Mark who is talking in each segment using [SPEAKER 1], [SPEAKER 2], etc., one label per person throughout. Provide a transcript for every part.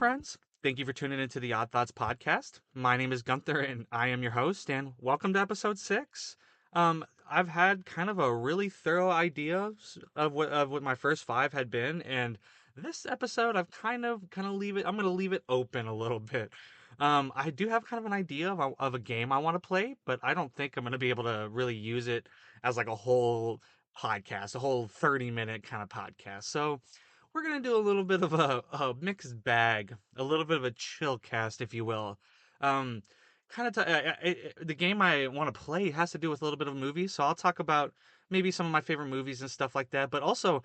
[SPEAKER 1] friends. Thank you for tuning into the Odd Thoughts podcast. My name is Gunther, and I am your host. And welcome to episode 6. I've had kind of a really thorough idea of what my first 5 had been, and this episode I've kind of leave it. I'm gonna leave it open a little bit. I do have kind of an idea of a game I want to play, but I don't think I'm gonna be able to really use it as like a whole podcast, a whole 30-minute kind of podcast. So we're gonna do a little bit of a mixed bag, a little bit of a chill cast, if you will. Um, kind of the game I want to play has to do with a little bit of movies, so I'll talk about maybe some of my favorite movies and stuff like that. But also,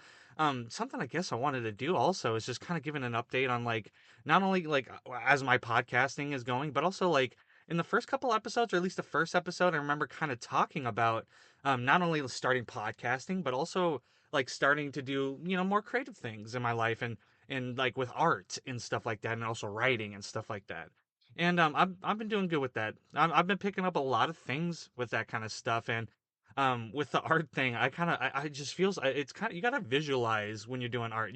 [SPEAKER 1] something I guess I wanted to do also is just kind of giving an update on like not only like as my podcasting is going, but also like in the first couple episodes, or at least the first episode, I remember kind of talking about not only starting podcasting, but also like starting to do more creative things in my life and like with art and stuff like that, and also writing and stuff like that. And I've been doing good with that. I've been picking up a lot of things with that kind of stuff, and with the art thing, I just feels it's kind of you gotta visualize when you're doing art.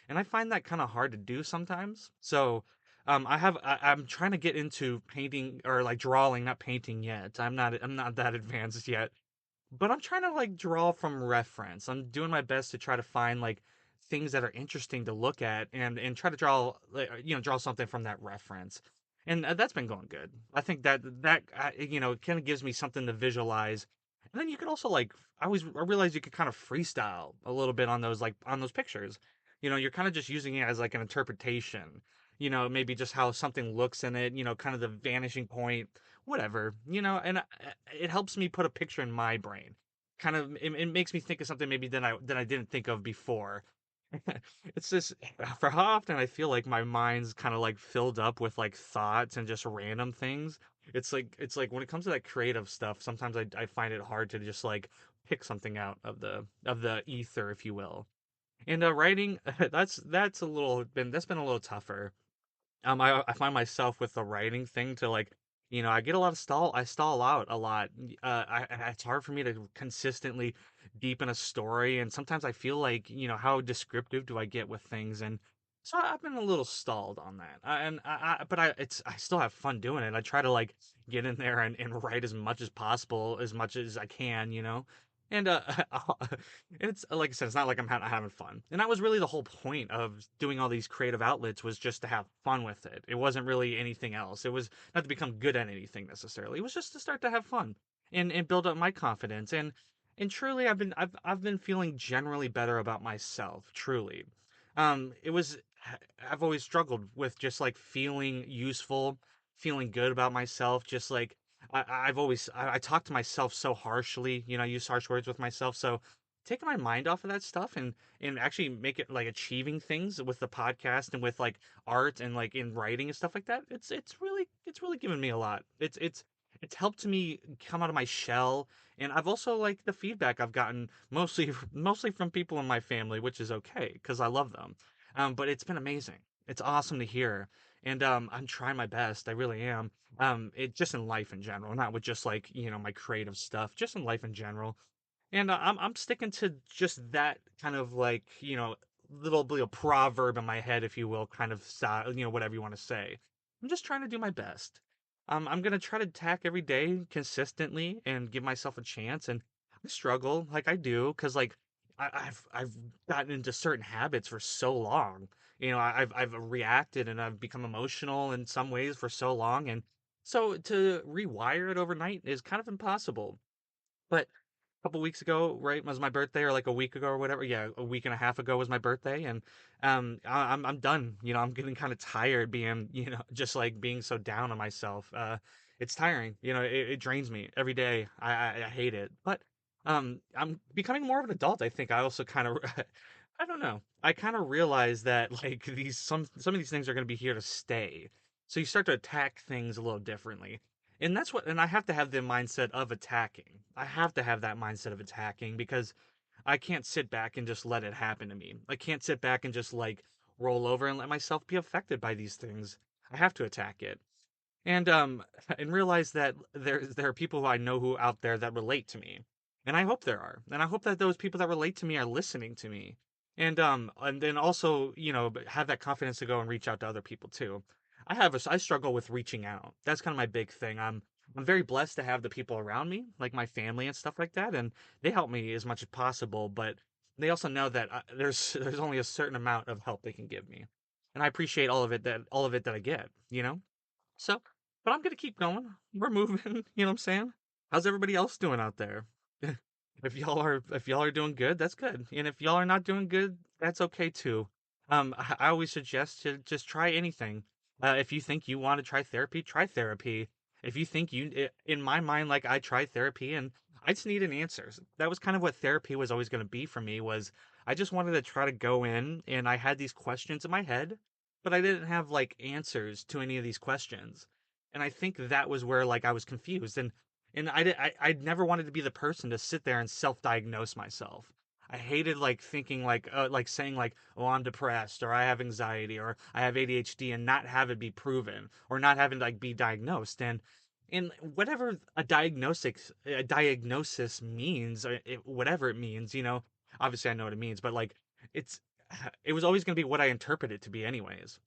[SPEAKER 1] And I find that kind of hard to do sometimes. So I'm trying to get into painting or like drawing, not painting yet. I'm not that advanced yet, but I'm trying to like draw from reference. I'm doing my best to try to find like things that are interesting to look at and try to draw like, draw something from that reference. And that's been going good. I think that kind of gives me something to visualize. And then you could also like I realize you could kind of freestyle a little bit on those pictures. You're kind of just using it as like an interpretation. Maybe just how something looks in it, kind of the vanishing point, whatever, and it helps me put a picture in my brain. Kind of, it makes me think of something maybe that I didn't think of before. It's just for how often I feel like my mind's kind of like filled up with like thoughts and just random things. It's like when it comes to that creative stuff, sometimes I find it hard to just like pick something out of the ether, if you will. And writing, that's been a little tougher. I find myself with the writing thing to like, I get a lot of I stall out a lot. It's hard for me to consistently deepen a story, and sometimes I feel like, how descriptive do I get with things, and so I've been a little stalled on that. But I still have fun doing it. I try to like get in there and write as much as possible, as much as I can, and it's like I said, it's not like I'm having fun. And that was really the whole point of doing all these creative outlets, was just to have fun with it. It wasn't really anything else. It was not to become good at anything necessarily. It was just to start to have fun and build up my confidence. And truly I've been feeling generally better about myself, truly. It was I've always struggled with just like feeling useful, feeling good about myself, just like I talk to myself so harshly, I use harsh words with myself. So taking my mind off of that stuff and actually make it like achieving things with the podcast and with like art and like in writing and stuff like that, it's really given me a lot. It's helped me come out of my shell. And I've also like the feedback I've gotten mostly from people in my family, which is okay because I love them. But it's been amazing. It's awesome to hear. And I'm trying my best. I really am. It just in life in general, not with just like, my creative stuff, just in life in general. And I'm sticking to just that kind of like, little proverb in my head, if you will, kind of style, whatever you want to say. I'm just trying to do my best. I'm gonna try to attack every day consistently and give myself a chance. And I struggle like I do because like I've gotten into certain habits for so long. I've reacted and I've become emotional in some ways for so long, and so to rewire it overnight is kind of impossible. But couple weeks ago, right, was my birthday, or like a week ago or whatever. Yeah, a week and a half ago was my birthday, and I'm done. I'm getting kind of tired being, just like being so down on myself. It's tiring. It drains me every day. I hate it, but I'm becoming more of an adult. I think I also kind of, I don't know. I kind of realize that like these some of these things are going to be here to stay. So you start to attack things a little differently. And I have to have the mindset of attacking. I have to have that mindset of attacking because I can't sit back and just let it happen to me. I can't sit back and just like roll over and let myself be affected by these things. I have to attack it. And and realize that there are people who I know who out there that relate to me. And I hope there are. And I hope that those people that relate to me are listening to me. And then also, have that confidence to go and reach out to other people too. I struggle with reaching out. That's kind of my big thing. I'm very blessed to have the people around me, like my family and stuff like that, and they help me as much as possible. But they also know that there's only a certain amount of help they can give me, and I appreciate all of it that I get. So, but I'm gonna keep going. We're moving. You know what I'm saying? How's everybody else doing out there? If y'all are doing good, that's good. And if y'all are not doing good, that's okay too. I always suggest to just try anything. If you think you want to try therapy, try therapy. If you think in my mind, like I tried therapy and I just needed answers. That was kind of what therapy was always going to be for me. Was I just wanted to try to go in and I had these questions in my head, but I didn't have like answers to any of these questions. And I think that was where like I was confused and I never wanted to be the person to sit there and self-diagnose myself. I hated like thinking like saying like, oh, I'm depressed or I have anxiety or I have ADHD and not have it be proven or not having like be diagnosed. And whatever a diagnosis means or whatever it means, obviously I know what it means, but like it's it was always going to be what I interpret it to be anyways.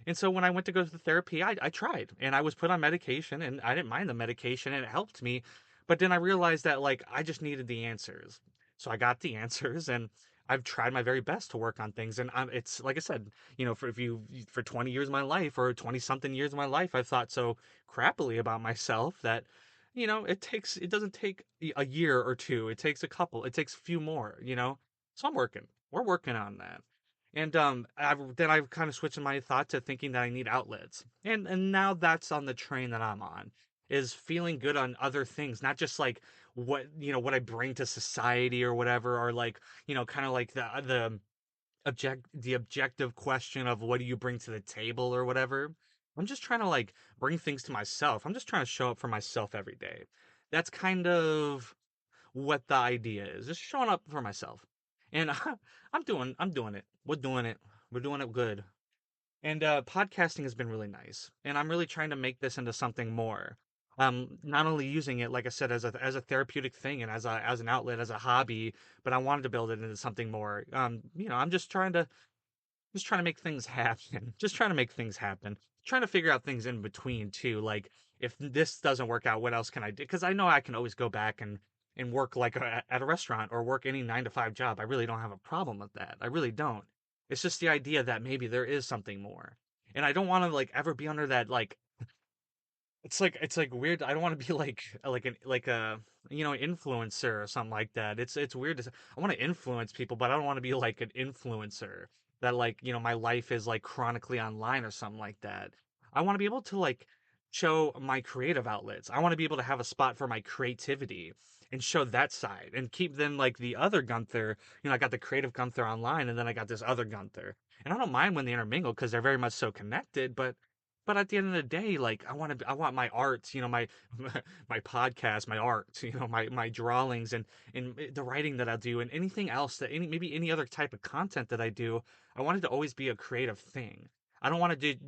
[SPEAKER 1] And so when I went to go to therapy, I tried and I was put on medication and I didn't mind the medication and it helped me. But then I realized that like I just needed the answers. So I got the answers and I've tried my very best to work on things. And it's like I said, for 20 years of my life or 20 something years of my life, I've thought so crappily about myself that, it doesn't take a year or two. It takes a few more. So we're working on that. And then I've kind of switched my thought to thinking that I need outlets. And now that's on the train that I'm on, is feeling good on other things, not just like what I bring to society or whatever, or like, kind of like the objective question of what do you bring to the table or whatever. I'm just trying to like bring things to myself. I'm just trying to show up for myself every day. That's kind of what the idea is. Just showing up for myself. And I'm doing it. We're doing it. We're doing it good. And podcasting has been really nice. And I'm really trying to make this into something more. Not only using it, like I said, as a therapeutic thing and as an outlet, as a hobby, but I wanted to build it into something more. I'm just trying to make things happen. Just trying to make things happen. Trying to figure out things in between too. Like if this doesn't work out, what else can I do? Because I know I can always go back and work like at a restaurant or work any 9 to 5 job. I really don't have a problem with that. I really don't. It's just the idea that maybe there is something more, and I don't want to like ever be under that like it's like weird. I don't want to be like a influencer or something like that. It's weird to say. I want to influence people, but I don't want to be like an influencer that like my life is like chronically online or something like that. I want to be able to like show my creative outlets. I want to be able to have a spot for my creativity and show that side and keep then like the other Gunther. I got the creative Gunther online and then I got this other Gunther. And I don't mind when they intermingle because they're very much so connected, but at the end of the day, like I want my art, my my podcast, my art, my drawings and the writing that I do and anything else that maybe any other type of content that I do, I want it to always be a creative thing. I don't want it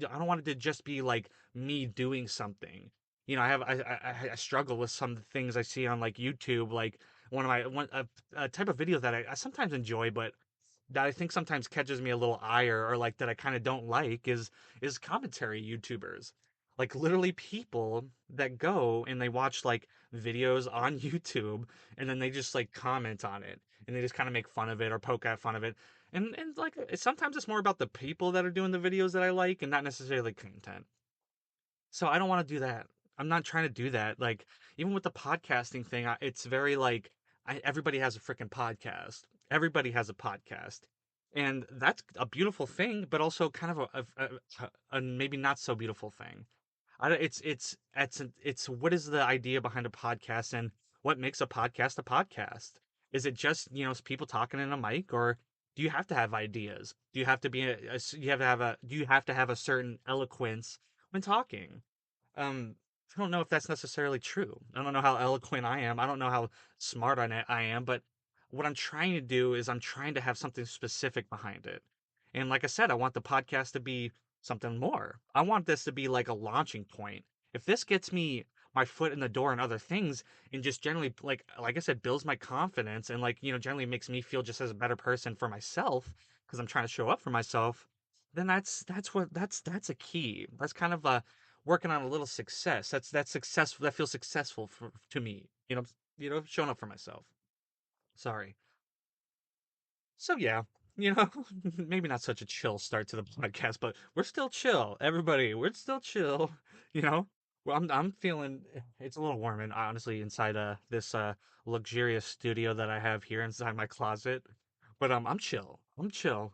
[SPEAKER 1] to just be like me doing something. I struggle with some things I see on like YouTube, like a type of video that I sometimes enjoy, but that I think sometimes catches me a little ire or like that I kind of don't like is commentary YouTubers. Like literally people that go and they watch like videos on YouTube and then they just like comment on it and they just kind of make fun of it or poke at fun of it. And like sometimes it's more about the people that are doing the videos that I like and not necessarily content. So I don't want to do that. I'm not trying to do that. Like even with the podcasting thing, it's very like everybody has a freaking podcast. Everybody has a podcast, and that's a beautiful thing, but also kind of a maybe not so beautiful thing. I don't, it's what is the idea behind a podcast and what makes a podcast a podcast? Is it just people talking in a mic, or do you have to have ideas? Do you have to be you have to have a do you have to have a certain eloquence when talking? I don't know if that's necessarily true. I don't know how eloquent I am. I don't know how smart I am, but what I'm trying to do is I'm trying to have something specific behind it. And like I said, I want the podcast to be something more. I want this to be like a launching point. If this gets me my foot in the door and other things, and just generally like I said, builds my confidence and like generally makes me feel just as a better person for myself because I'm trying to show up for myself, then that's a key. That's kind of working on a little success. That's successful. That feels successful to me. Showing up for myself. Sorry. So yeah, you know, maybe not such a chill start to the podcast, but we're still chill. Everybody, we're still chill. You know, well, I'm feeling it's a little warm and honestly inside this luxurious studio that I have here inside my closet. But I'm chill. I'm chill.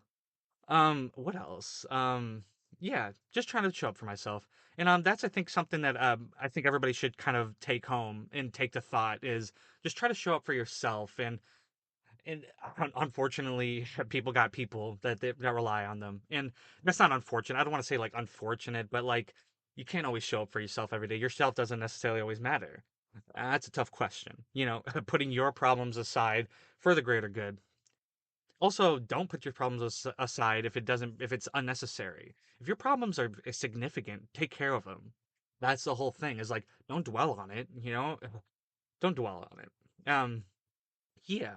[SPEAKER 1] What else? Yeah, just trying to show up for myself. And that's I think something that I think everybody should kind of take home and take to thought is just try to show up for yourself and unfortunately people got people that rely on them, and that's not unfortunate. I don't want to say like unfortunate, but like you can't always show up for yourself every day. Yourself doesn't necessarily always matter. That's a tough question, putting your problems aside for the greater good. Also, don't put your problems aside if it's unnecessary. If your problems are significant, take care of them. That's the whole thing, is like don't dwell on it, don't dwell on it. Yeah.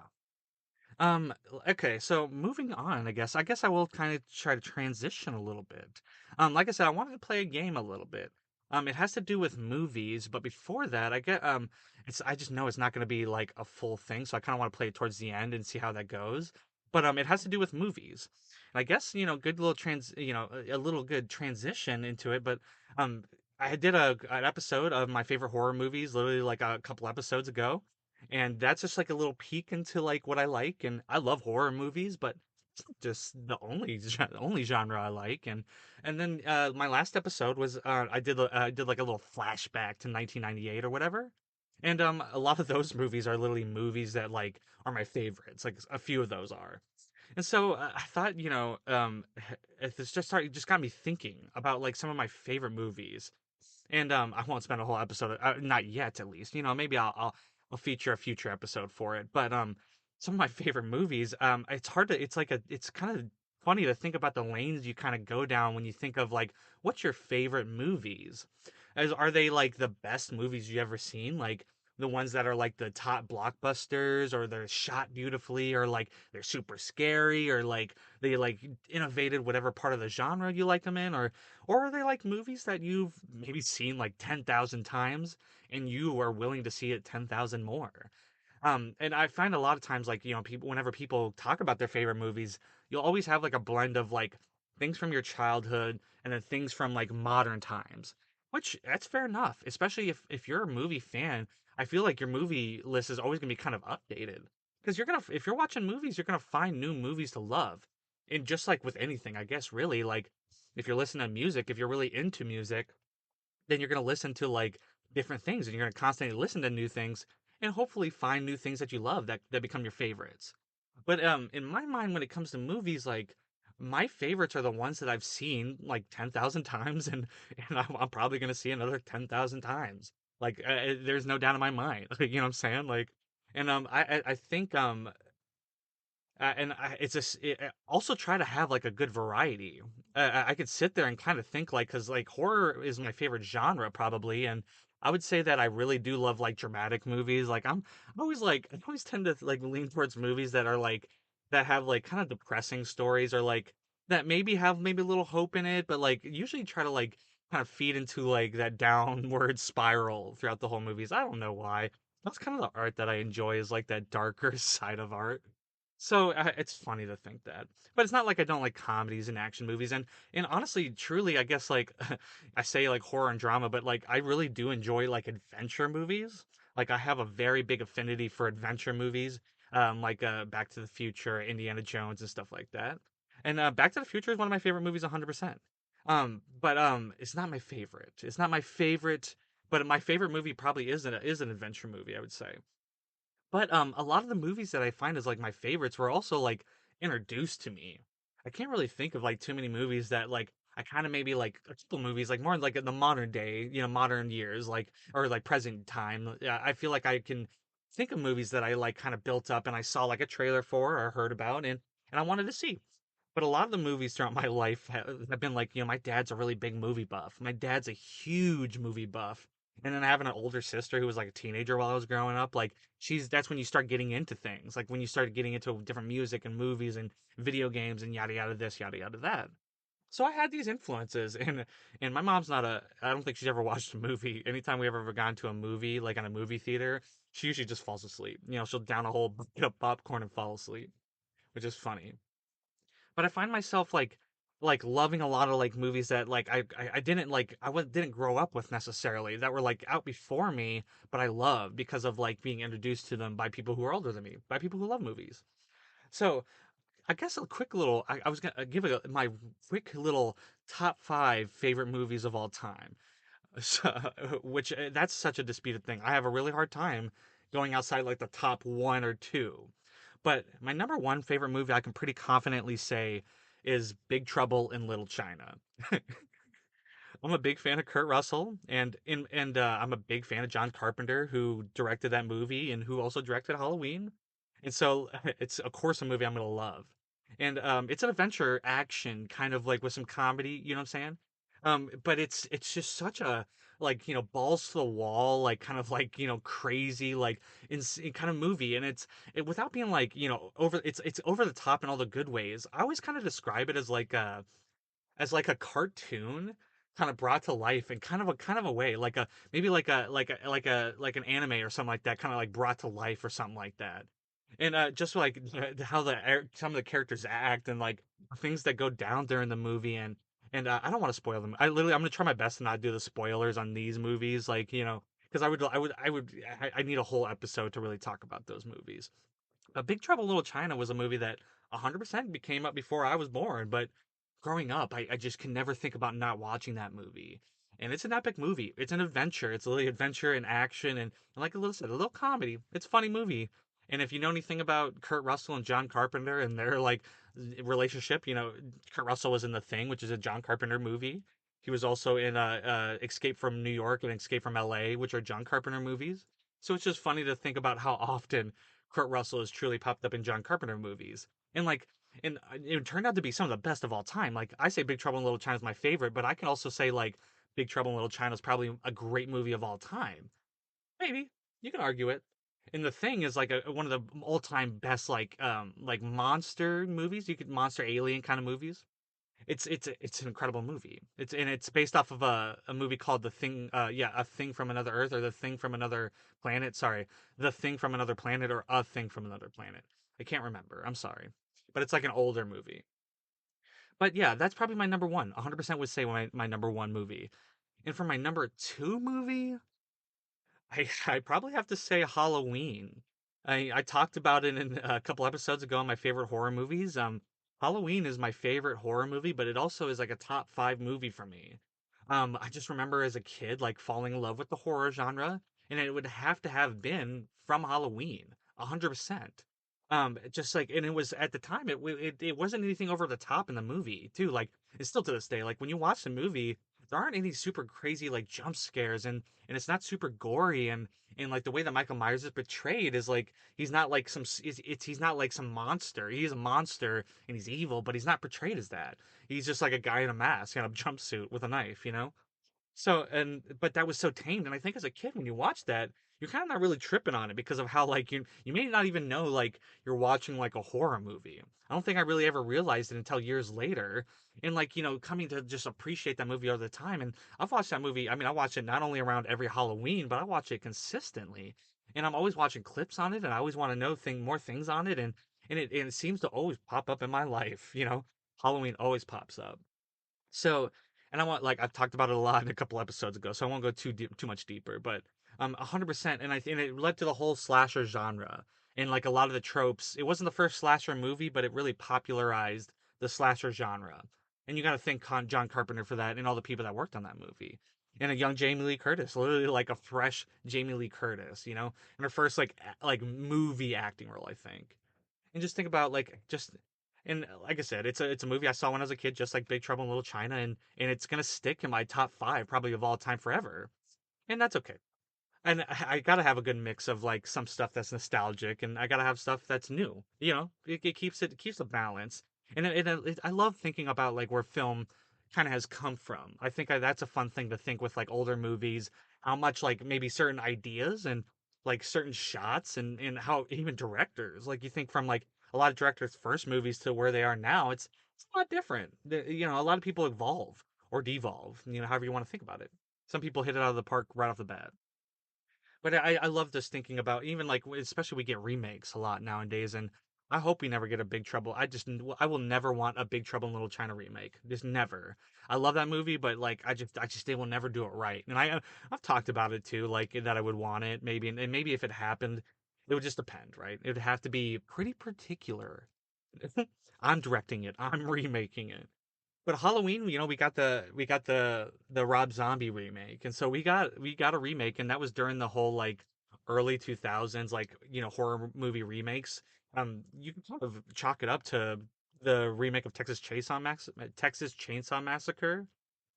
[SPEAKER 1] Okay, so moving on, I guess I will kind of try to transition a little bit. Like I said, I wanted to play a game a little bit. It has to do with movies, but before that, I just know it's not going to be like a full thing, so I kind of want to play it towards the end and see how that goes. But it has to do with movies. And I guess, good little a little good transition into it, but um I did an episode of my favorite horror movies literally like a couple episodes ago, and that's just like a little peek into like what I like. And I love horror movies, but it's not just the only genre I like. And then my last episode was I did like a little flashback to 1998 or whatever. And a lot of those movies are literally movies that like are my favorites. Like a few of those are. And so I thought, if this it just got me thinking about like some of my favorite movies. And I won't spend a whole episode, not yet at least. Maybe I'll feature a future episode for it. But some of my favorite movies, it's hard to it's kind of funny to think about the lanes you kind of go down when you think of like what's your favorite movies? As Are they like the best movies you ever seen? Like the ones that are like the top blockbusters, or they're shot beautifully, or like they're super scary, or like they like innovated whatever part of the genre you like them in, or are they like movies that you've maybe seen like 10,000 times and you are willing to see it 10,000 more? And I find a lot of times, like, whenever people talk about their favorite movies, you'll always have like a blend of like things from your childhood and then things from like modern times, which that's fair enough, especially if you're a movie fan. I feel like your movie list is always going to be kind of updated because if you're watching movies, you're going to find new movies to love. And just like with anything, I guess, really, like if you're listening to music, if you're really into music, then you're going to listen to like different things, and you're going to constantly listen to new things and hopefully find new things that you love that become your favorites. But in my mind, when it comes to movies, like my favorites are the ones that I've seen like 10,000 times, and I'm probably going to see another 10,000 times. Like there's no doubt in my mind. You know what I'm saying? Like, and I think and it's just also try to have like a good variety. I could sit there and kind of think like, because like horror is my favorite genre probably, and I would say that I really do love like dramatic movies. Like I always tend to like lean towards movies that are like that have like kind of depressing stories, or like that maybe have maybe a little hope in it, but like usually try to like kind of feed into like that downward spiral throughout the whole movies. I don't know why. That's kind of the art that I enjoy, is like that darker side of art. So it's funny to think that, but it's not like I don't like comedies and action movies, and honestly, truly, I guess like I say like horror and drama, but like I really do enjoy like adventure movies. Like I have a very big affinity for adventure movies, like Back to the Future, Indiana Jones, and stuff like that. And Back to the Future is one of my favorite movies, 100%. But it's not my favorite. It's not my favorite, but my favorite movie probably is an adventure movie, I would say. But a lot of the movies that I find as like my favorites were also like introduced to me. I can't really think of like too many movies that like I kind of maybe like a couple movies like more like in the modern day, modern years, like or like present time. Yeah, I feel like I can think of movies that I like kind of built up and I saw like a trailer for or heard about, and I wanted to see. But a lot of the movies throughout my life have been like, my dad's a really big movie buff. My dad's a huge movie buff. And then having an older sister who was like a teenager while I was growing up, like that's when you start getting into things, like when you started getting into different music and movies and video games and yada yada this, yada yada that. So I had these influences, and my mom's not a. I don't think she's ever watched a movie. Anytime we ever gone to a movie, like in a movie theater, she usually just falls asleep. She'll down a whole bucket of popcorn and fall asleep, which is funny. But I find myself like loving a lot of like movies that like I didn't like didn't grow up with necessarily, that were like out before me, but I love because of like being introduced to them by people who are older than me, by people who love movies. So I guess a quick little I was gonna give my quick little top five favorite movies of all time. So, which that's such a disputed thing. I have a really hard time going outside like the top one or two. But my number one favorite movie I can pretty confidently say is Big Trouble in Little China. I'm a big fan of Kurt Russell, and I'm a big fan of John Carpenter, who directed that movie and who also directed Halloween. And so it's of course a movie I'm gonna love. And it's an adventure action kind of like with some comedy, you know what I'm saying? But it's just such a like balls to the wall, like kind of like crazy like kind of movie, and without being like over it's over the top in all the good ways. I always kind of describe it as like a cartoon kind of brought to life in kind of a way, like a maybe like an anime or something like that, kind of like brought to life or something like that. And just like how some of the characters act and like things that go down during the movie, and I don't want to spoil them. I'm gonna try my best to not do the spoilers on these movies, like because I need a whole episode to really talk about those movies. Big Trouble in Little China was a movie that 100% came up before I was born, but growing up, I just can never think about not watching that movie. And it's an epic movie. It's an adventure. It's a little adventure and action, and like a little said, a little comedy. It's a funny movie. And if you know anything about Kurt Russell and John Carpenter and their like relationship, Kurt Russell was in The Thing, which is a John Carpenter movie. He was also in Escape from New York and Escape from L.A., which are John Carpenter movies. So it's just funny to think about how often Kurt Russell has truly popped up in John Carpenter movies. And like and it turned out to be some of the best of all time. Like I say Big Trouble in Little China is my favorite, but I can also say like Big Trouble in Little China is probably a great movie of all time. Maybe you can argue it. And The Thing is like one of the all-time best like monster movies. You could monster alien kind of movies. It's an incredible movie. It's based off of a movie called The Thing. Yeah, A Thing from Another Earth, or The Thing from Another Planet. Sorry, The Thing from Another Planet, or A Thing from Another Planet. I can't remember. I'm sorry, but it's like an older movie. But yeah, that's probably my number one. 100% would say my number one movie. And for my number two movie, I probably have to say Halloween. I talked about it in a couple episodes ago on my favorite horror movies. Halloween is my favorite horror movie, but it also is like a top five movie for me. I just remember as a kid like falling in love with the horror genre, and it would have to have been from Halloween, 100%. Just like, and it was at the time it wasn't anything over the top in the movie too. Like it's still to this day. Like when you watch the movie, there aren't any super crazy like jump scares, and it's not super gory, and like the way that Michael Myers is portrayed is like he's not like he's not like some monster. He's a monster and he's evil, but he's not portrayed as that. He's just like a guy in a mask and a jumpsuit with a knife. So but that was so tamed, and I think as a kid when you watch that, you're kind of not really tripping on it because of how like you may not even know like you're watching like a horror movie. I don't think I really ever realized it until years later, and like coming to just appreciate that movie all the time. And I've watched that movie. I mean, I watch it not only around every Halloween, but I watch it consistently, and I'm always watching clips on it, and I always want to know more things on it, and it seems to always pop up in my life. Halloween always pops up. So, and I want like I've talked about it a lot in a couple episodes ago, so I won't go too much deeper. But 100%, and it led to the whole slasher genre and like a lot of the tropes. It wasn't the first slasher movie, but it really popularized the slasher genre. And you got to thank John Carpenter for that, and all the people that worked on that movie. And a young Jamie Lee Curtis, literally like a fresh Jamie Lee Curtis, and her first like movie acting role, I think. And just think about like just and like I said, it's a movie I saw when I was a kid, just like Big Trouble in Little China, and it's gonna stick in my top five probably of all time forever, and that's okay. And I gotta have a good mix of like some stuff that's nostalgic, and I gotta have stuff that's new. It keeps a balance, and I love thinking about like where film kind of has come from. I think that's a fun thing to think with like older movies, how much like maybe certain ideas and like certain shots and how even directors like you think from like a lot of directors' first movies to where they are now, it's a lot different. You know, a lot of people evolve or devolve, you know, however you want to think about it. Some people hit it out of the park right off the bat. But I love just thinking about even like especially we get remakes a lot nowadays, and I hope we never get a Big Trouble. I will never want a Big Trouble in Little China remake. Just never. I love that movie, but like I just they will never do it right. And I've talked about it too, like that I would want it maybe, and maybe if it happened, it would just depend, right? It would have to be pretty particular. I'm directing it. I'm remaking it. But Halloween, you know, we got the Rob Zombie remake, and so we got a remake, and that was during the whole like early 2000s, like you know, horror movie remakes. You can sort of chalk it up to the remake of Texas Chainsaw Massacre,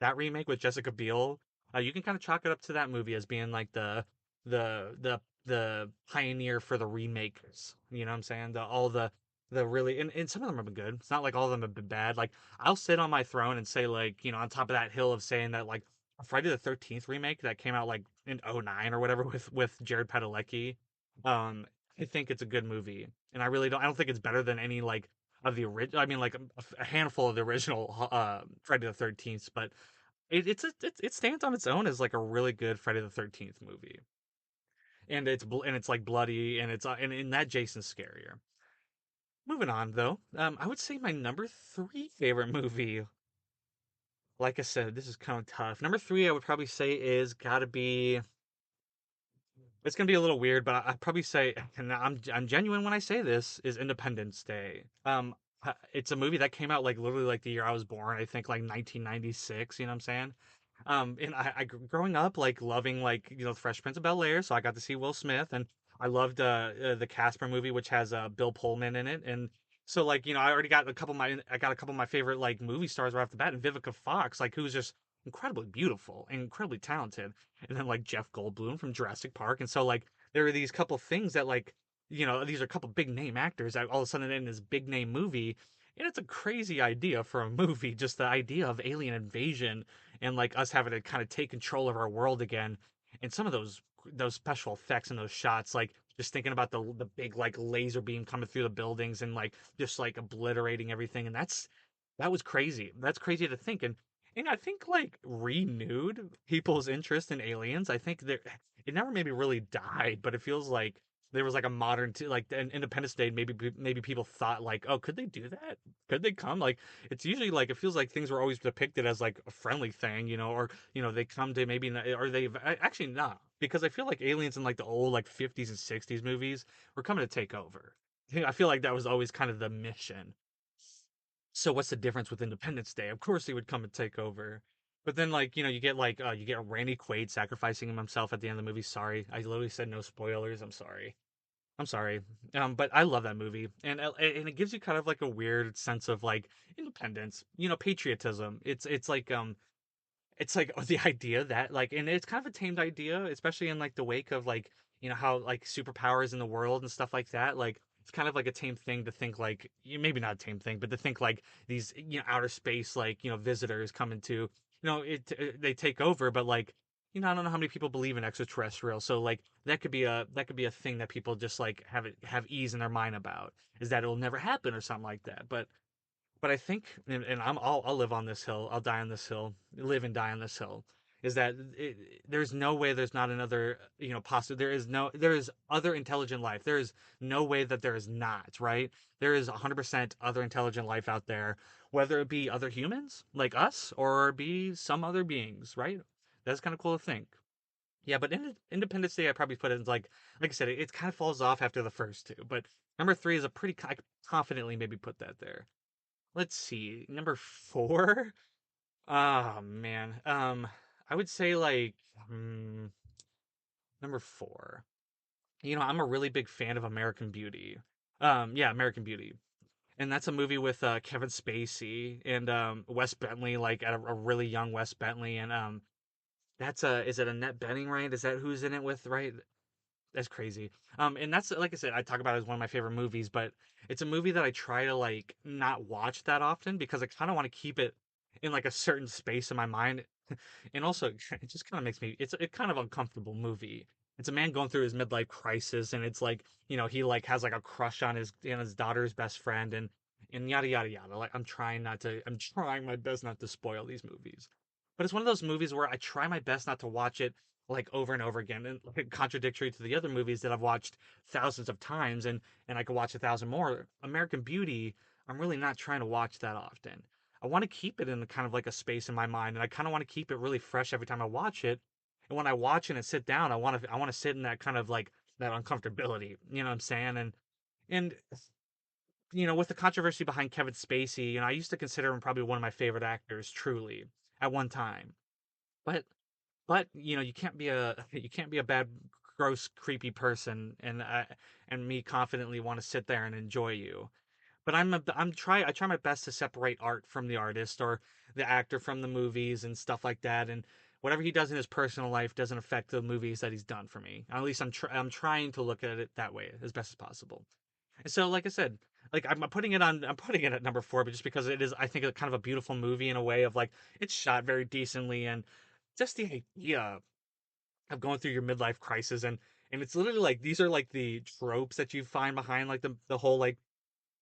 [SPEAKER 1] that remake with Jessica Biel. You can kind of chalk it up to that movie as being like the pioneer for the remakes. You know what I'm saying? The really and some of them have been good. It's not like all of them have been bad. Like I'll sit on my throne and say like, you know, on top of that hill of saying that like Friday the 13th remake that came out like in '09 or whatever with Jared Padalecki. Um I think it's a good movie. And I don't think it's better than any like of the original. I mean like a handful of the original Friday the 13th, but it stands on its own as like a really good Friday the 13th movie. And it's like bloody and and that Jason's scarier. Moving on though, I would say my number three favorite movie. Like I said, this is kind of tough. Number three, I would probably say is gotta be. It's gonna be a little weird, but I'd probably say, and I'm genuine when I say this, is Independence Day. It's a movie that came out like literally like the year I was born. I think like 1996. You know what I'm saying? And growing up like loving like you know Fresh Prince of Bel Air, so I got to see Will Smith, and I loved the Casper movie, which has Bill Pullman in it, and so like you know I got a couple of my favorite like movie stars right off the bat, and Vivica Fox, like who's just incredibly beautiful and incredibly talented, and then like Jeff Goldblum from Jurassic Park, and so like there are these couple things that like you know these are a couple big name actors that all of a sudden in this big name movie. And it's a crazy idea for a movie, just the idea of alien invasion and like us having to kind of take control of our world again. And some of those special effects and those shots, like just thinking about the big like laser beam coming through the buildings and like just like obliterating everything, and that was crazy. That's crazy to think, and I think like renewed people's interest in aliens. I think there it never maybe really died, but it feels like there was like a like an Independence Day. Maybe people thought like, oh, could they do that? Could they come? Like it's usually like it feels like things were always depicted as like a friendly thing, you know, or you know they come to maybe or they actually not because I feel like aliens in like the old like 50s and 60s movies were coming to take over. I feel like that was always kind of the mission. So what's the difference with Independence Day? Of course he would come and take over. But then like, you know, you get Randy Quaid sacrificing himself at the end of the movie. Sorry. I literally said no spoilers. I'm sorry. I'm sorry. But I love that movie. And it gives you kind of like a weird sense of like independence, you know, patriotism. It's like the idea that like and it's kind of a tamed idea, especially in like the wake of like you know how like superpowers in the world and stuff like that. Like it's kind of like a tame thing to think like maybe not a tame thing, but to think like these you know outer space like you know visitors coming to you know they take over, but like you know I don't know how many people believe in extraterrestrial, so like that could be a thing that people just like have ease in their mind about is that it'll never happen or something like that, but I think, and I'll live on this hill. I'll die on this hill. Live and die on this hill. Is that there's no way there's not another you know possible. There is other intelligent life. There is no way that there is not right. There is 100% other intelligent life out there, whether it be other humans like us or be some other beings. Right. That's kind of cool to think. Yeah, but Independence Day, I probably put it as like I said, it kind of falls off after the first two. But number three is a pretty I could confidently maybe put that there. Let's see. Number four? Oh man. I would say like number four. You know, I'm a really big fan of American Beauty. Yeah, American Beauty. And that's a movie with Kevin Spacey and Wes Bentley, like at a really young Wes Bentley, and that's a is it Annette Bening, right? Is that who's in it with, right? That's crazy. And that's like I said, I talk about it as one of my favorite movies, but it's a movie that I try to like not watch that often because I kind of want to keep it in like a certain space in my mind And also, it just kind of makes me, it's a kind of uncomfortable movie. It's a man going through his midlife crisis, and it's like, he like has like a crush on his daughter's best friend, and yada yada yada. Like I'm trying my best not to spoil these movies, but it's one of those movies where I try my best not to watch it like over and over again, and like, contradictory to the other movies that I've watched thousands of times, and I could watch a thousand more. American Beauty, I'm really not trying to watch that often. I want to keep it in kind of like a space in my mind, and I kind of want to keep it really fresh every time I watch it. And when I watch it and sit down, I want to sit in that kind of like that uncomfortability. You know what I'm saying? And with the controversy behind Kevin Spacey, I used to consider him probably one of my favorite actors, truly, at one time. But you can't be a you can't be a bad, gross, creepy person, and me confidently want to sit there and enjoy you. But I try my best to separate art from the artist, or the actor from the movies and stuff like that. And whatever he does in his personal life doesn't affect the movies that he's done for me. At least I'm trying to look at it that way as best as possible. And so, like I said, like I'm putting it at number four, but just because it is, I think, a kind of a beautiful movie in a way of like it's shot very decently, and just the idea of going through your midlife crisis, and it's literally like these are like the tropes that you find behind like the whole like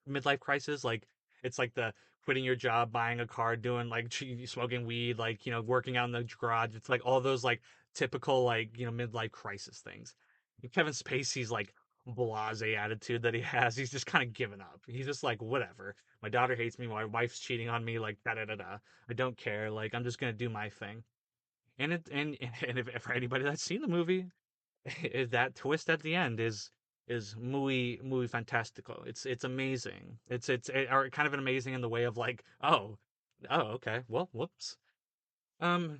[SPEAKER 1] midlife crisis. Like it's like the quitting your job, buying a car, doing like smoking weed, like working out in the garage. It's like all those like typical like midlife crisis things. And Kevin Spacey's like blase attitude that he has. He's just kind of given up. He's just like, whatever. My daughter hates me. My wife's cheating on me. Like da da da da. I don't care. Like I'm just gonna do my thing. And if for anybody that's seen the movie, that twist at the end is muy fantastico. It's amazing. Or kind of an amazing in the way of like, oh, okay, well, whoops.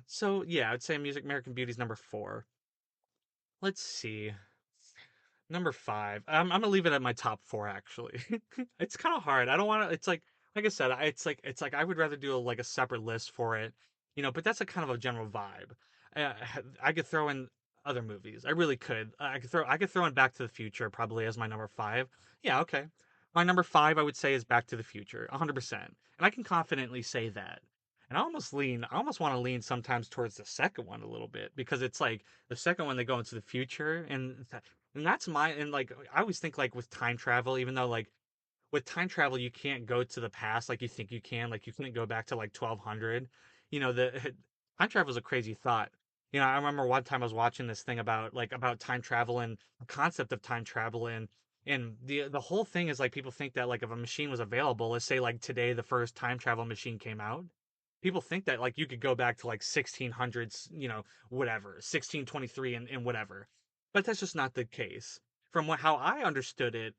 [SPEAKER 1] So yeah, I'd say Music American Beauty's number four. Let's see. Number five. I'm gonna leave it at my top four actually. It's kind of hard. I don't want to. Like I said. It's like I would rather do like a separate list for it, But that's a kind of a general vibe. Uh, I could throw in other movies. I really could. I could throw in Back to the Future probably as my number five. Yeah, okay. My number five I would say is Back to the Future, 100%, and I can confidently say that. And I almost want to lean sometimes towards the second one a little bit because it's like the second one they go into the future and that's my and like I always think like with time travel, even though like with time travel you can't go to the past like you think you can, like you couldn't go back to like 1200. The time travel is a crazy thought. I remember one time I was watching this thing about time travel and the concept of time travel, and the whole thing is like people think that like if a machine was available, let's say like today the first time travel machine came out, people think that like you could go back to like 1600s, whatever, 1623 and whatever. But that's just not the case. From how I understood it,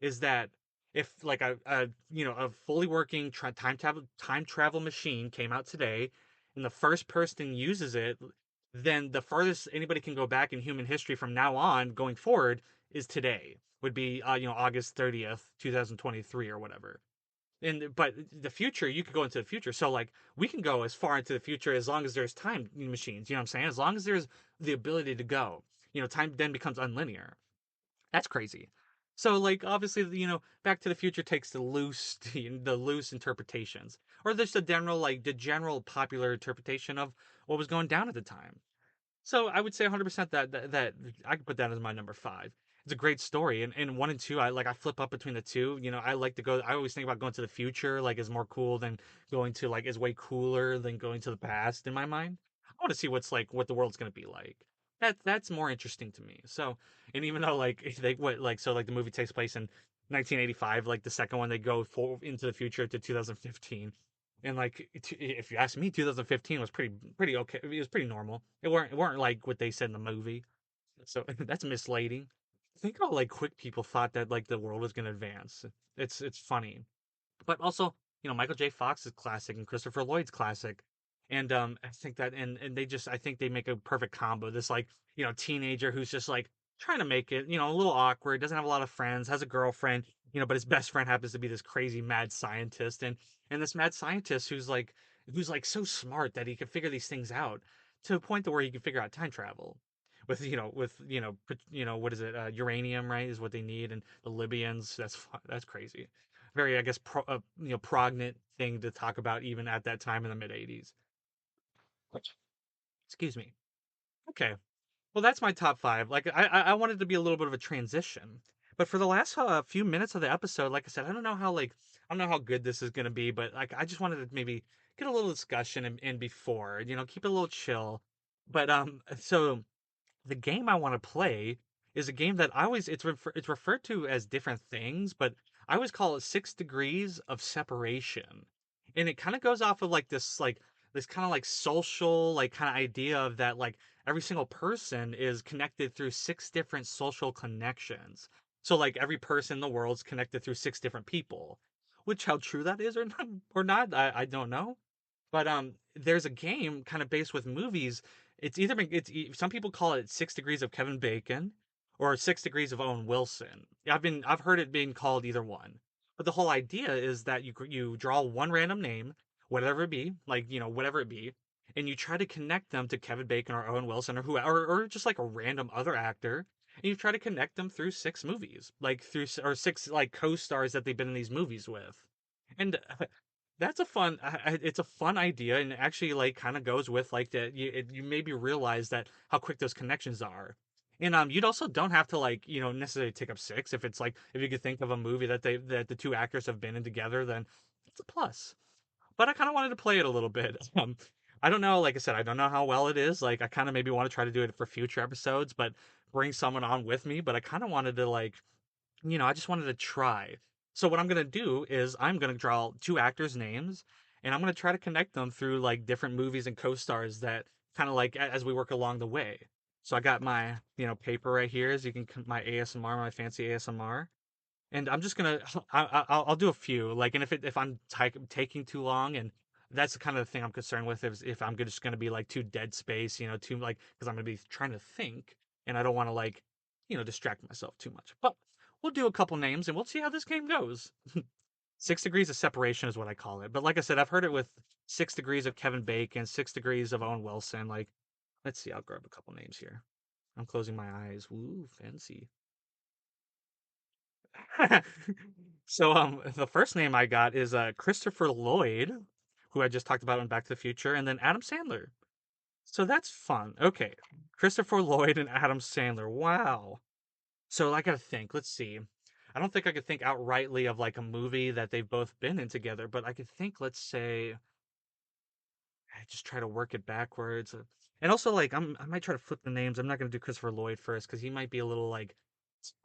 [SPEAKER 1] is that if like a fully working time travel machine came out today, and the first person uses it, then the farthest anybody can go back in human history from now on going forward is today. Would be August 30th, 2023 or whatever. But the future, you could go into the future. So like we can go as far into the future as long as there's time machines. You know what I'm saying? As long as there's the ability to go, time then becomes unlinear. That's crazy. So like obviously Back to the Future takes the loose interpretations, or just the general popular interpretation of what was going down at the time. So I would say 100% that I could put that as my number five. It's a great story, and one and two, I flip up between the two. I like to go. I always think about going to the future, like is more cool than going to like is way cooler than going to the past in my mind. I want to see what the world's gonna be like. That's more interesting to me. So, and even though like if they what like so like the movie takes place in 1985, like the second one they go into the future to 2015, and like if you ask me, 2015 was pretty okay. It was pretty normal. It weren't like what they said in the movie. So that's misleading. Think how like quick people thought that like the world was gonna advance. It's funny, but also Michael J. Fox's classic and Christopher Lloyd's classic, and I think that and they just I think they make a perfect combo. This like teenager who's just like trying to make it, a little awkward, doesn't have a lot of friends, has a girlfriend, but his best friend happens to be this crazy mad scientist, and this mad scientist who's like so smart that he can figure these things out to a point to where he can figure out time travel. What is it? Uranium, right? Is what they need, and the Libyans. That's crazy. Very, I guess, prognant thing to talk about even at that time in the mid '80s. Excuse me. Okay. Well, that's my top five. Like, I wanted to be a little bit of a transition, but for the last few minutes of the episode, like I said, I don't know how good this is gonna be, but like, I just wanted to maybe get a little discussion in before, keep it a little chill. But so the game I want to play is a game that I always it's referred to as different things, but I always call it 6 degrees of separation. And it kind of goes off of this kind of like social like kind of idea of that like every single person is connected through six different social connections. So like every person in the world's connected through six different people. Which how true that is or not, I don't know. But there's a game kind of based with movies. Some people call it 6 degrees of Kevin Bacon or 6 degrees of Owen Wilson. I've heard it being called either one. But the whole idea is that you draw one random name, whatever it be, like whatever it be, and you try to connect them to Kevin Bacon or Owen Wilson or who or just like a random other actor, and you try to connect them through six movies, like through or six like co-stars that they've been in these movies with. And that's a fun. It's a fun idea, and actually, like, kind of goes with like that. You maybe realize that how quick those connections are, and you'd also don't have to like necessarily take up six if it's like if you could think of a movie that the two actors have been in together, then it's a plus. But I kind of wanted to play it a little bit. I don't know. Like I said, I don't know how well it is. Like, I kind of maybe want to try to do it for future episodes, but bring someone on with me. But I kind of wanted to like I just wanted to try. So what I'm gonna do is I'm gonna draw two actors' names, and I'm gonna try to connect them through like different movies and co-stars that kind of like as we work along the way. So I got my paper right here, as you can my ASMR, my fancy ASMR, and I'm just gonna I'll do a few like, and if I'm taking too long, and that's the kind of thing I'm concerned with, is if I'm just gonna be like too dead space, too like because I'm gonna be trying to think, and I don't want to like distract myself too much. But we'll do a couple names and we'll see how this game goes. 6 degrees of separation is what I call it. But like I said, I've heard it with 6 degrees of Kevin Bacon, 6 degrees of Owen Wilson. Like, let's see, I'll grab a couple names here. I'm closing my eyes. Woo, fancy. So the first name I got is Christopher Lloyd, who I just talked about in Back to the Future, and then Adam Sandler. So that's fun. Okay. Christopher Lloyd and Adam Sandler. Wow. So I gotta think. Let's see. I don't think I could think outrightly of like a movie that they've both been in together, but I could think, let's say, I just try to work it backwards. And also, like, I might try to flip the names. I'm not gonna do Christopher Lloyd first because he might be a little like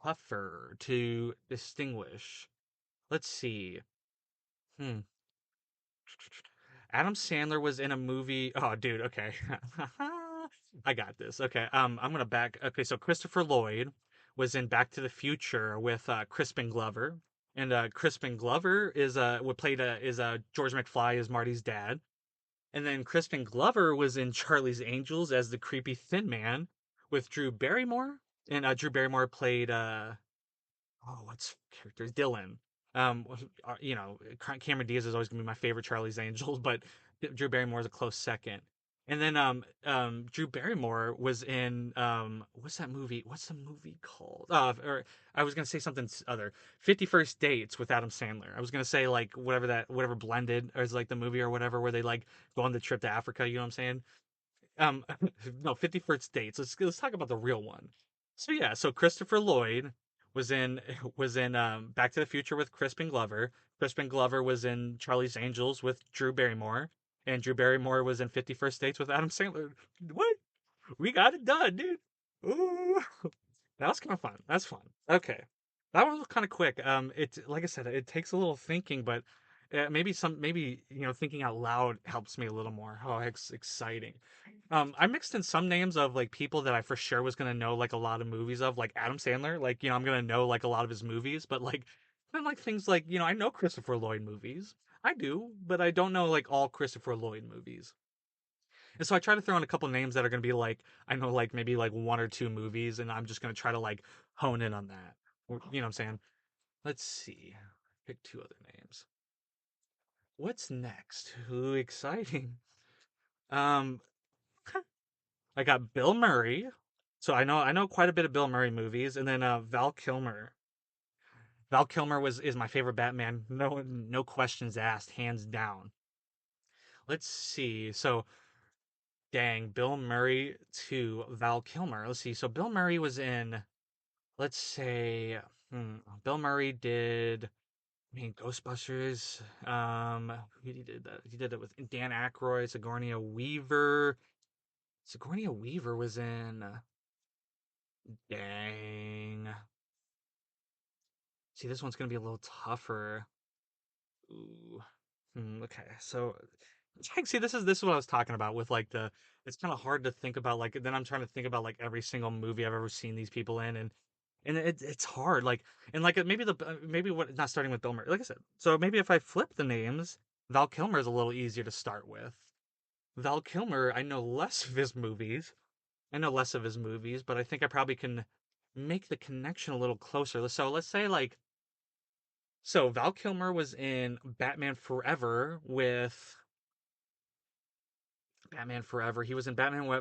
[SPEAKER 1] tougher to distinguish. Let's see. Hmm. Adam Sandler was in a movie. Oh, dude. Okay. I got this. Okay. I'm gonna back. Okay. So Christopher Lloyd was in Back to the Future with Crispin Glover, and Crispin Glover is what played is George McFly as Marty's dad, and then Crispin Glover was in Charlie's Angels as the creepy thin man with Drew Barrymore, and Drew Barrymore played what's characters Dylan. Cameron Diaz is always gonna be my favorite Charlie's Angels, but Drew Barrymore is a close second. And then Drew Barrymore was in what's that movie? What's the movie called? Or I was gonna say something other. 51st Dates with Adam Sandler. I was gonna say like whatever Blended or is like the movie or whatever where they like go on the trip to Africa. You know what I'm saying? Um, no, 51st Dates. Let's talk about the real one. So yeah, so Christopher Lloyd was in Back to the Future with Crispin Glover. Crispin Glover was in Charlie's Angels with Drew Barrymore, and Drew Barrymore was in 51st Dates with Adam Sandler. What? We got it done, dude. Ooh. That was kind of fun. That's fun. Okay, that one was kind of quick. It like I said, it takes a little thinking, but maybe thinking out loud helps me a little more. Oh, it's exciting. I mixed in some names of like people that I for sure was gonna know like a lot of movies of, like Adam Sandler. Like I'm gonna know like a lot of his movies, but like then like things like I know Christopher Lloyd movies. I do, but I don't know like all Christopher Lloyd movies. And so I try to throw in a couple names that are going to be like I know like maybe like one or two movies, and I'm just going to try to like hone in on that. You know what I'm saying? Let's see. Pick two other names. What's next? Ooh, exciting. Um, I got Bill Murray. So I know quite a bit of Bill Murray movies, and then Val Kilmer. Val Kilmer was is my favorite Batman. No questions asked, hands down. Let's see. So Dang, Bill Murray to Val Kilmer. Let's see. So Bill Murray was in, let's say, Bill Murray did, I mean, Ghostbusters. He did that. He did it with Dan Aykroyd, Sigourney Weaver. Sigourney Weaver was in. Dang. See, this one's gonna be a little tougher. Ooh. Okay, so see, this is what I was talking about with like the. It's kind of hard to think about like. Then I'm trying to think about like every single movie I've ever seen these people in, and it's hard. Like and like maybe maybe what not starting with Bill Murray. Like I said, so maybe if I flip the names, Val Kilmer is a little easier to start with. Val Kilmer, I know less of his movies. I know less of his movies, but I think I probably can make the connection a little closer. So let's say like so Val Kilmer was in Batman Forever with Batman Forever. He was in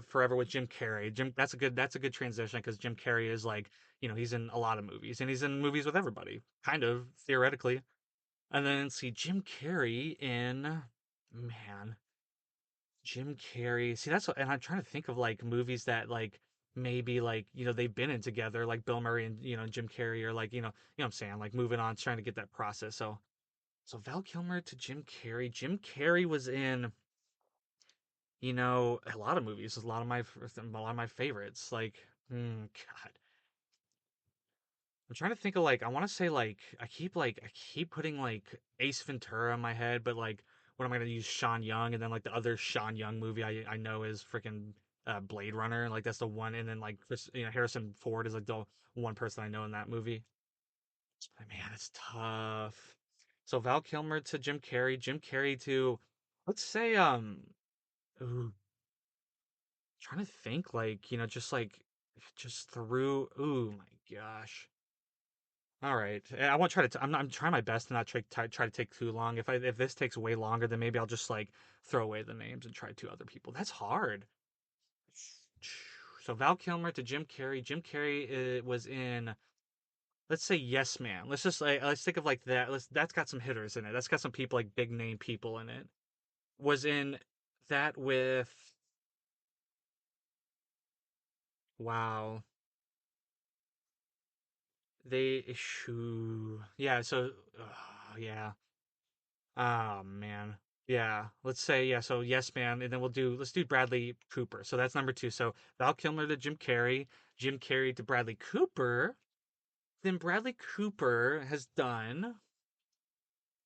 [SPEAKER 1] Forever with Jim Carrey. That's a good transition because Jim Carrey is like, he's in a lot of movies and he's in movies with everybody, kind of theoretically. And then see Jim Carrey in man, Jim Carrey. See and I'm trying to think of like movies that like maybe like, they've been in together, like Bill Murray and Jim Carrey or like, what I'm saying, like moving on, trying to get that process. So Val Kilmer to Jim Carrey. Jim Carrey was in a lot of movies, a lot of my favorites. Like, God, I'm trying to think of like, I want to say I keep putting like Ace Ventura in my head, but like, what am I gonna use Sean Young, and then like the other Sean Young movie I know is freaking Blade Runner, like that's the one, and then like Harrison Ford is like the one person I know in that movie. Man, it's tough. So Val Kilmer to Jim Carrey to, let's say, ooh, trying to think like, just through, ooh my gosh. All right. I won't try to, I'm trying my best to not try to take too long. If this takes way longer, then maybe I'll just like throw away the names and try two other people. That's hard. So Val Kilmer to Jim Carrey. Jim Carrey was in, let's say Yes Man. Let's think of like that. That's got some hitters in it. That's got some people like big name people in it. Was in that with, wow. They issue. Yeah, so yeah. Oh man. Yeah. Let's say yeah, so Yes Man, and then let's do Bradley Cooper. So that's number 2. So Val Kilmer to Jim Carrey to Bradley Cooper. Then Bradley Cooper has done,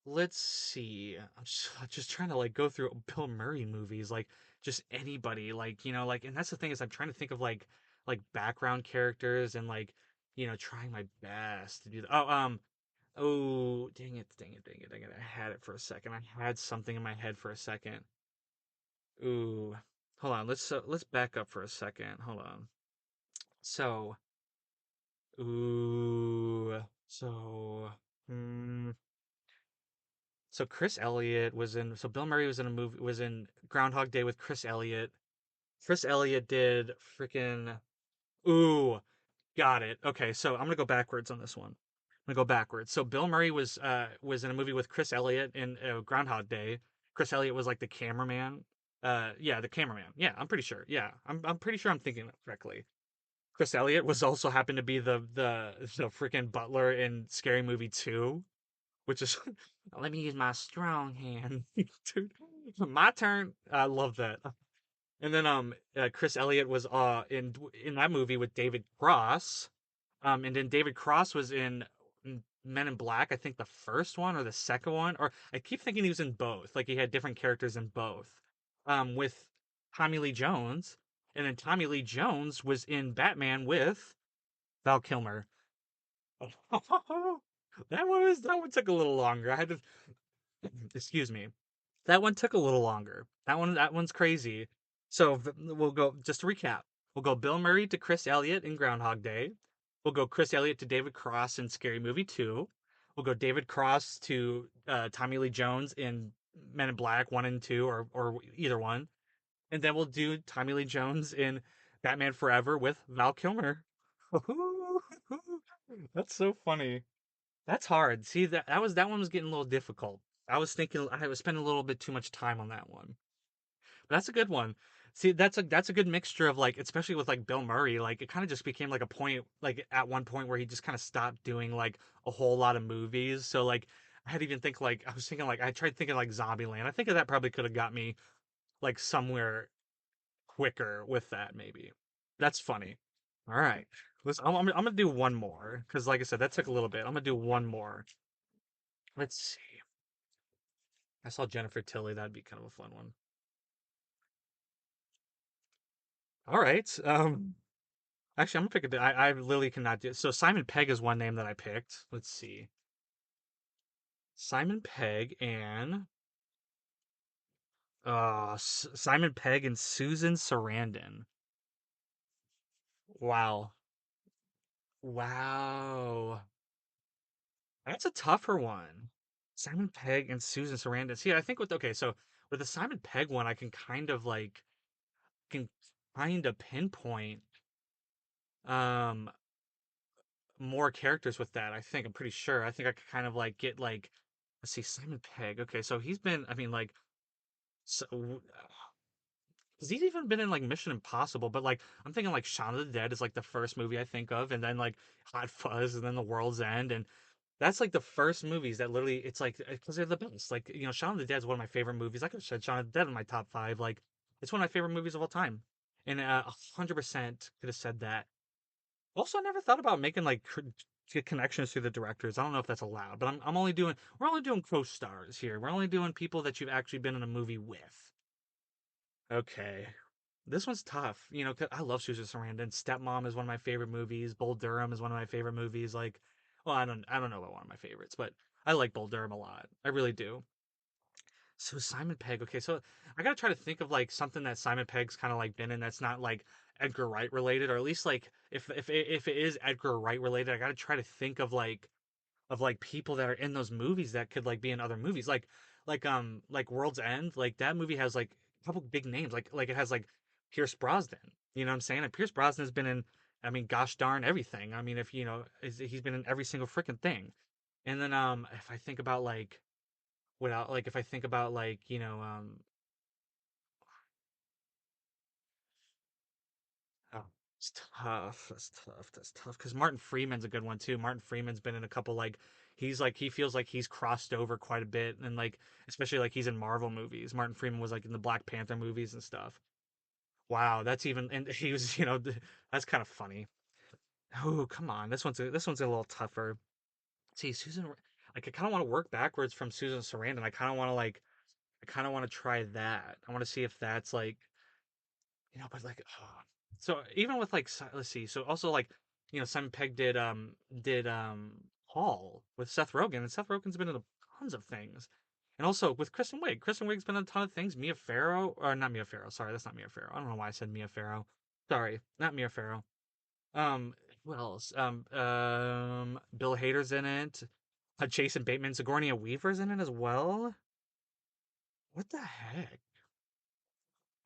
[SPEAKER 1] let's see. I'm just trying to like go through Bill Murray movies, like just anybody, like like, and that's the thing is I'm trying to think of like background characters and like trying my best to do that. Oh, dang it, dang it, dang it, dang it. I had it for a second. I had something in my head for a second. Ooh. Hold on. Let's back up for a second. Hold on. So, ooh. Hmm. So Chris Elliott so Bill Murray was in Groundhog Day with Chris Elliott. Chris Elliott did freaking, ooh, got it. Okay, so I'm gonna go backwards on this one. I'm gonna go backwards. So Bill Murray was in a movie with Chris Elliott in Groundhog Day. Chris Elliott was like the cameraman. Yeah, the cameraman. Yeah, I'm pretty sure. Yeah, I'm pretty sure I'm thinking it correctly. Chris Elliott was also happened to be the freaking butler in Scary Movie 2, which is let me use my strong hand, dude. My turn. I love that. And then Chris Elliott was in that movie with David Cross. And then David Cross was in Men in Black, I think the first one or the second one, or I keep thinking he was in both. Like he had different characters in both. With Tommy Lee Jones, and then Tommy Lee Jones was in Batman with Val Kilmer. That one took a little longer. I had to excuse me. That one took a little longer. That one's crazy. So we'll go just to recap. We'll go Bill Murray to Chris Elliott in Groundhog Day. We'll go Chris Elliott to David Cross in Scary Movie 2. We'll go David Cross to Tommy Lee Jones in Men in Black 1 and 2, or either one. And then we'll do Tommy Lee Jones in Batman Forever with Val Kilmer. That's so funny. That's hard. See, that one was getting a little difficult. I was thinking I was spending a little bit too much time on that one. But that's a good one. See, that's a good mixture of like, especially with like Bill Murray, like it kind of just became like a point, like at one point where he just kind of stopped doing like a whole lot of movies. So like, I had even think like I was thinking like I tried thinking like Zombieland. I think that probably could have got me like somewhere quicker with that maybe. That's funny. All right, listen, I'm gonna do one more because like I said, that took a little bit. I'm gonna do one more. Let's see. I saw Jennifer Tilly. That'd be kind of a fun one. All right. Actually, I'm gonna pick a. I literally cannot do. So Simon Pegg is one name that I picked. Let's see. Simon Pegg and Simon Pegg and Susan Sarandon. Wow. Wow. That's a tougher one. Simon Pegg and Susan Sarandon. See, I think with okay, so with the Simon Pegg one, I can kind of like can kind of pinpoint um more characters with that. I think I'm pretty sure. I think I could kind of like get like let's see Simon Pegg. Okay, so he's been I mean like so has he even been in like Mission Impossible? But like I'm thinking like Shaun of the Dead is like the first movie I think of, and then like Hot Fuzz, and then The World's End, and that's like the first movies that literally it's like because they're the best. Like you know, Shaun of the Dead is one of my favorite movies. I could have said Shaun of the Dead in my top five. Like it's one of my favorite movies of all time, and 100% could have said that. Also, I never thought about making like connections to the directors. I don't know if that's allowed, but I'm only doing we're only doing co-stars here. We're only doing people that you've actually been in a movie with. Okay. This one's tough, you know, 'cause I love Susan Sarandon. Stepmom is one of my favorite movies. Bull Durham is one of my favorite movies. Like, well, I don't know about one of my favorites, but I like Bull Durham a lot. I really do. So Simon Pegg. Okay, so I gotta try to think of like something that Simon Pegg's kind of like been in that's not like Edgar Wright related, or at least like if it is Edgar Wright related, I gotta try to think of like people that are in those movies that could like be in other movies like World's End, like that movie has like a couple big names, like it has like Pierce Brosnan, you know what I'm saying? And Pierce Brosnan has been in, I mean, gosh darn everything. I mean, if you know he's been in every single freaking thing. And then if I think about like without like if I think about like you know oh, it's tough. That's tough because Martin Freeman's a good one too. Martin Freeman's been in a couple like he's like he feels like he's crossed over quite a bit, and like especially like he's in Marvel movies. Martin Freeman was like in the Black Panther movies and stuff. Wow, that's even and he was you know that's kind of funny. Oh, come on. This one's a little tougher. See, Susan like I kind of want to work backwards from Susan Sarandon. I kind of want to try that. I want to see if that's like you know, but like, so even with like, let's see. So also like, you know, Simon Pegg did Hall with Seth Rogen, and Seth Rogen's been in tons of things, and also with Kristen Wiig. Kristen Wiig's been in a ton of things. Mia Farrow, or not Mia Farrow. Sorry, that's not Mia Farrow. I don't know why I said Mia Farrow. Sorry, not Mia Farrow. Um, what else? Bill Hader's in it. Jason Bateman, Sigourney Weaver's in it as well. What the heck?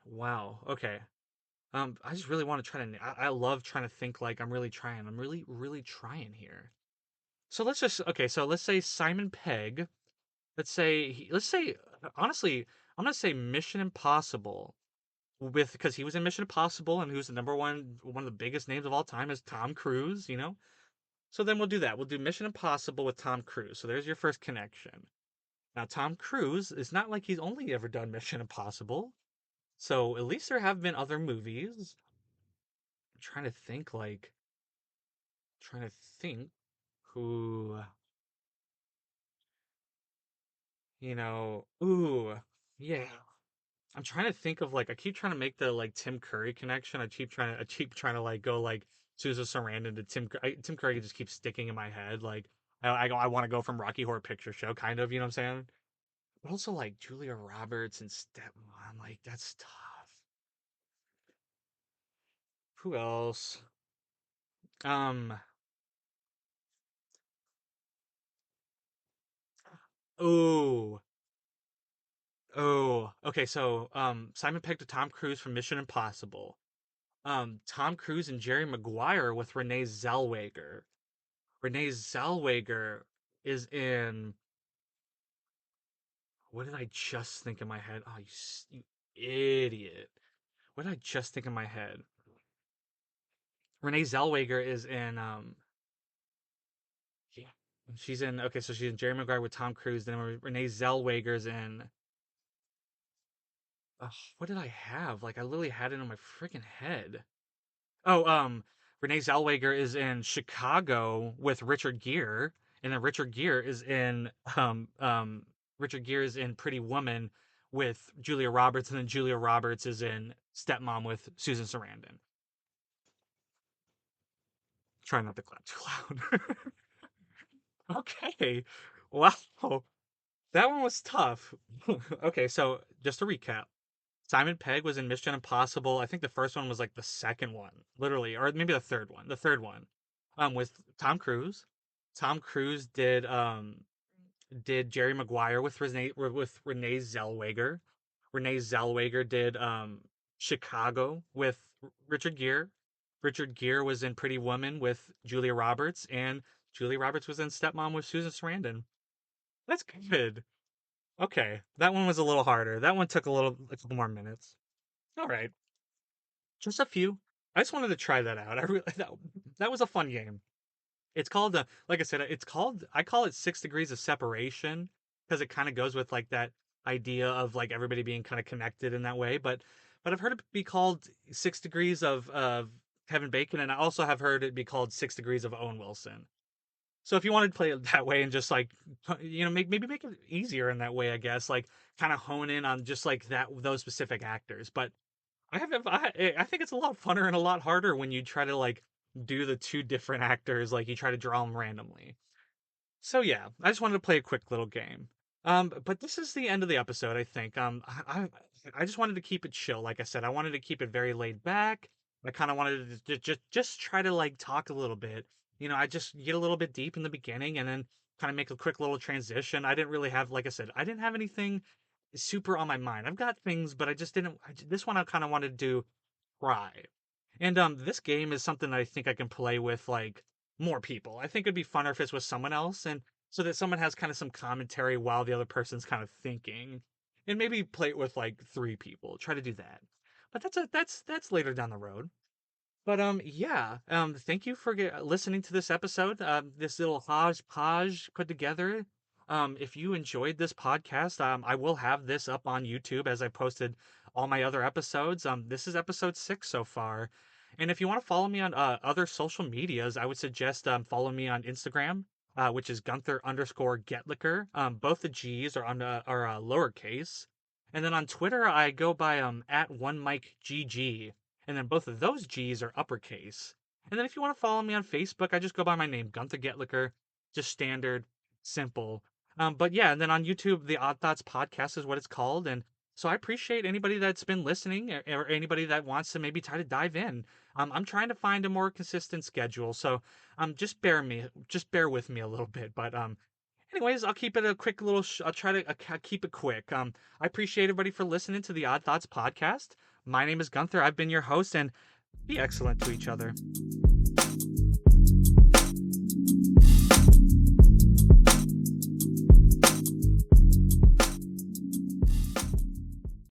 [SPEAKER 1] Wow. Okay. I just really want to try to. I love trying to think like I'm really trying. I'm really, really trying here. So let's just okay. So let's say Simon Pegg. Let's say honestly, I'm gonna say Mission Impossible with because he was in Mission Impossible and who's the number one of the biggest names of all time is Tom Cruise. You know. So then we'll do that. We'll do Mission Impossible with Tom Cruise. So there's your first connection. Now Tom Cruise is not like he's only ever done Mission Impossible. So at least there have been other movies. I'm trying to think like trying to think who, ooh, yeah. I'm trying to think of like I keep trying to make the like Tim Curry connection. I keep trying to like go like Susan Sarandon to Tim Curry just keeps sticking in my head. Like I want to go from Rocky Horror Picture Show kind of, you know what I'm saying? But also like Julia Roberts and Stepmom, like that's tough. Who else? Um, oh, okay, so Simon Pegg to Tom Cruise from Mission Impossible. Tom Cruise and Jerry Maguire with Renee Zellweger. Renee Zellweger is in what did I just think in my head? Oh, you idiot. what did I just think in my head? Renee Zellweger is in yeah, she's in okay, so she's in Jerry Maguire with Tom Cruise. Then Renee Zellweger's in what did I have? Like I literally had it in my freaking head. Oh, Renee Zellweger is in Chicago with Richard Gere, and then um um Richard Gere is in Pretty Woman with Julia Roberts, and then Julia Roberts is in Stepmom with Susan Sarandon. Try not to clap too loud. Okay. Wow. That one was tough. Okay, so just to recap. Simon Pegg was in Mission Impossible. I think the first one was like the second one, literally, or maybe the third one. The third one, with Tom Cruise. Tom Cruise did Jerry Maguire with Renee Zellweger. Renee Zellweger did Chicago with Richard Gere. Richard Gere was in Pretty Woman with Julia Roberts, and Julia Roberts was in Stepmom with Susan Sarandon. That's good. Okay, that one was a little harder. That one took a couple more minutes. All right, just a few. I just wanted to try that out. That was a fun game. It's called like I said, I call it 6 degrees of separation because it kind of goes with like that idea of like everybody being kind of connected in that way. But I've heard it be called 6 degrees of Kevin Bacon, and I also have heard it be called 6 degrees of Owen Wilson. So if you wanted to play it that way and just like maybe make it easier in that way, I guess like kind of hone in on just like that those specific actors. But I think it's a lot funner and a lot harder when you try to like do the two different actors, like you try to draw them randomly. So yeah, I just wanted to play a quick little game. But this is the end of the episode, I think. I just wanted to keep it chill. Like I said, I wanted to keep it very laid back. I kind of wanted to just try to like talk a little bit. I just get a little bit deep in the beginning and then kind of make a quick little transition. I didn't really have, like I said, I didn't have anything super on my mind. I've got things, but I just didn't. This one I kind of wanted to try. And this game is something that I think I can play with like more people. I think it'd be funner if it's with someone else, and so that someone has kind of some commentary while the other person's kind of thinking, and maybe play it with like 3 people. Try to do that. But that's later down the road. But yeah, thank you for listening to this episode. This little hodgepodge put together. If you enjoyed this podcast, I will have this up on YouTube as I posted all my other episodes. This is episode 6 so far. And if you want to follow me on other social medias, I would suggest follow me on Instagram, which is Gunther_Getlicker. Both the G's are lowercase. And then on Twitter, I go by at OneMikeGG, and then both of those G's are uppercase. And then if you want to follow me on Facebook, I just go by my name, Gunther Getlicker, just standard, simple. But yeah, and then on YouTube, the Odd Thoughts Podcast is what it's called. And so I appreciate anybody that's been listening or anybody that wants to maybe try to dive in. I'm trying to find a more consistent schedule, so just bear with me a little bit. But anyways, I'll keep it a quick little. I'll try to keep it quick. I appreciate everybody for listening to the Odd Thoughts Podcast. My name is Gunther. I've been your host, and be excellent to each other.